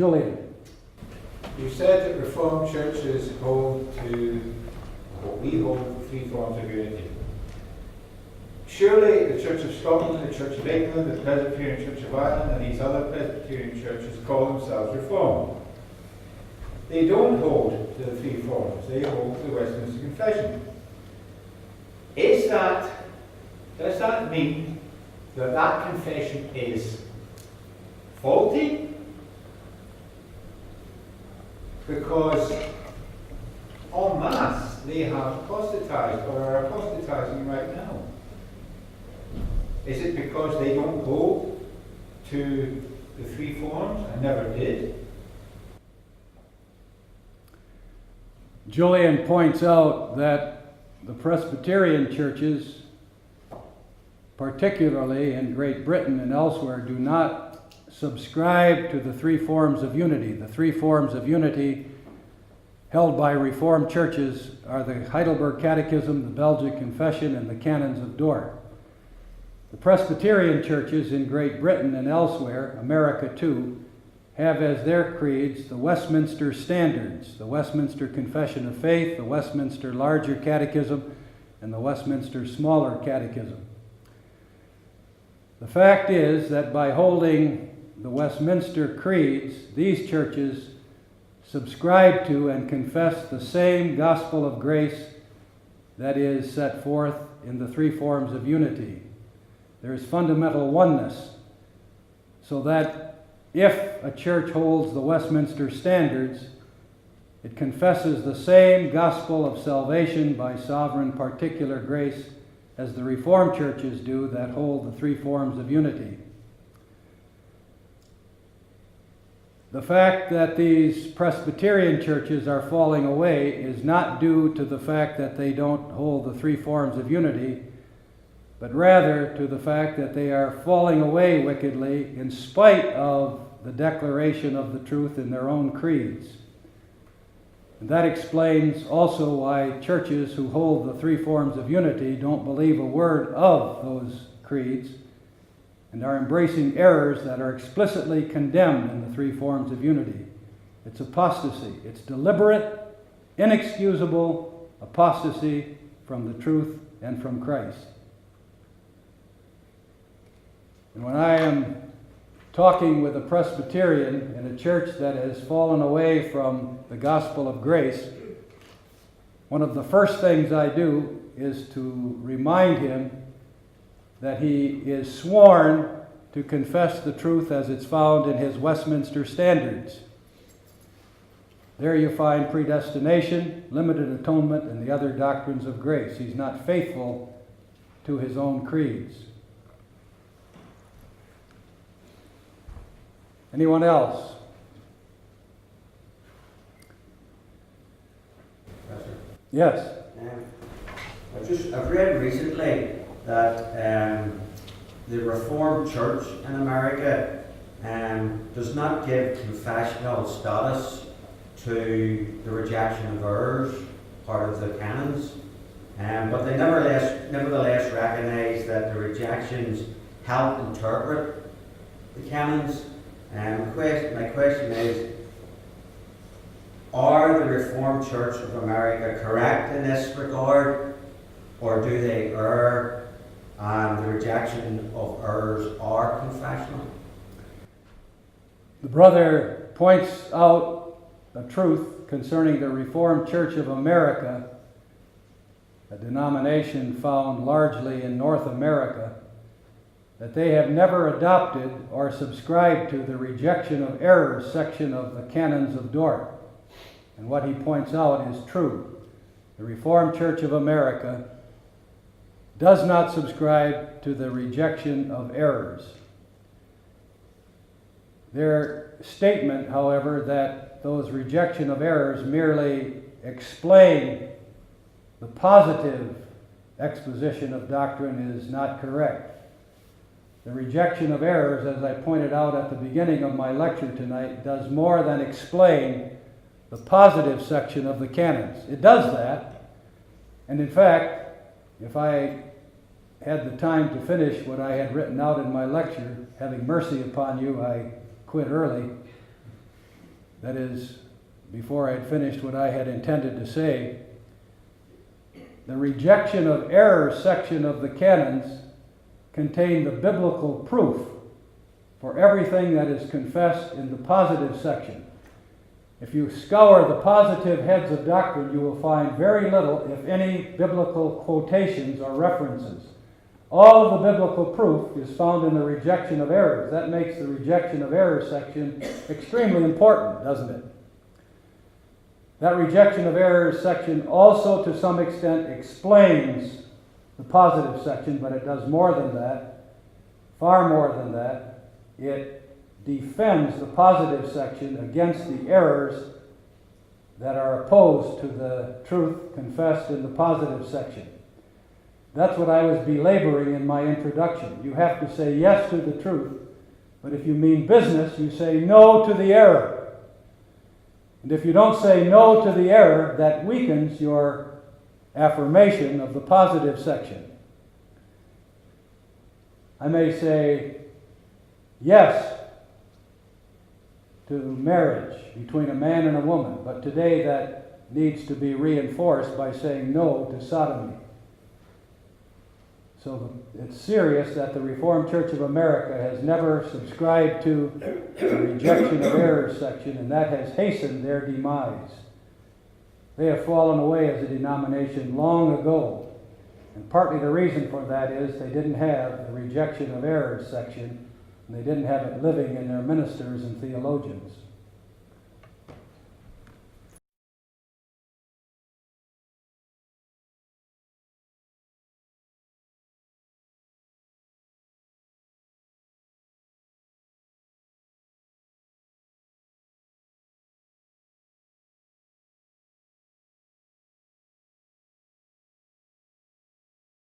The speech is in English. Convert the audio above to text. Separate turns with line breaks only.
Julian.
You said that Reformed churches hold to what we hold the three forms of unity. Surely the Church of Scotland, the Church of England, the Presbyterian Church of Ireland, and these other Presbyterian churches call themselves Reformed. They don't hold to the three forms, they hold to the Westminster Confession. Does that mean that that confession is faulty? Because en masse they have apostatized or are apostatizing right now. Is it because they don't hold to the three forms and never did?
Julian points out that the Presbyterian churches, particularly in Great Britain and elsewhere, do not subscribe to the three forms of unity. The three forms of unity held by Reformed churches are the Heidelberg Catechism, the Belgic Confession, and the Canons of Dordt. The Presbyterian churches in Great Britain and elsewhere, America too, have as their creeds the Westminster Standards, the Westminster Confession of Faith, the Westminster Larger Catechism, and the Westminster Smaller Catechism. The fact is that by holding the Westminster creeds, these churches subscribe to and confess the same gospel of grace that is set forth in the three forms of unity. There is fundamental oneness, so that if a church holds the Westminster Standards, it confesses the same gospel of salvation by sovereign particular grace as the Reformed churches do that hold the three forms of unity. The fact that these Presbyterian churches are falling away is not due to the fact that they don't hold the three forms of unity, but rather to the fact that they are falling away wickedly in spite of the declaration of the truth in their own creeds. And that explains also why churches who hold the three forms of unity don't believe a word of those creeds and are embracing errors that are explicitly condemned in the three forms of unity. It's apostasy. It's deliberate, inexcusable apostasy from the truth and from Christ. And when I am talking with a Presbyterian in a church that has fallen away from the gospel of grace, one of the first things I do is to remind him that he is sworn to confess the truth as it's found in his Westminster Standards. There you find predestination, limited atonement, and the other doctrines of grace. He's not faithful to his own creeds. Anyone else?
Pastor?
Yes.
I've read recently that the Reformed Church in America does not give confessional status to the Rejection of Errors, part of the Canons, but they nevertheless recognize that the rejections help interpret the Canons. My question is, are the Reformed Church of America correct in this regard, or do they err and the rejection of errors are confessional?
The brother points out a truth concerning the Reformed Church of America, a denomination found largely in North America, that they have never adopted or subscribed to the Rejection of Errors section of the Canons of Dordt. And what he points out is true. The Reformed Church of America does not subscribe to the Rejection of Errors. Their statement, however, that those rejection of errors merely explain the positive exposition of doctrine is not correct. The rejection of errors, as I pointed out at the beginning of my lecture tonight, does more than explain the positive section of the canons. It does that, and in fact, if I had the time to finish what I had written out in my lecture, having mercy upon you, I quit early. that is, before I had finished what I had intended to say, the rejection of errors section of the canons contain the biblical proof for everything that is confessed in the positive section. If you scour the positive heads of doctrine, you will find very little, if any, biblical quotations or references. All of the biblical proof is found in the rejection of errors. That makes the rejection of errors section extremely important, doesn't it? That rejection of errors section also, to some extent, explains the positive section, but it does more than that, far more than that. It defends the positive section against the errors that are opposed to the truth confessed in the positive section. That's what I was belaboring in my introduction. You have to say yes to the truth, but if you mean business, you say no to the error. And if you don't say no to the error, that weakens your affirmation of the positive section. I may say yes to marriage between a man and a woman, but today that needs to be reinforced by saying no to sodomy. So it's serious that the Reformed Church of America has never subscribed to the rejection of errors section, and that has hastened their demise. They have fallen away as a denomination long ago, and partly the reason for that is they didn't have the rejection of errors section, and they didn't have it living in their ministers and theologians.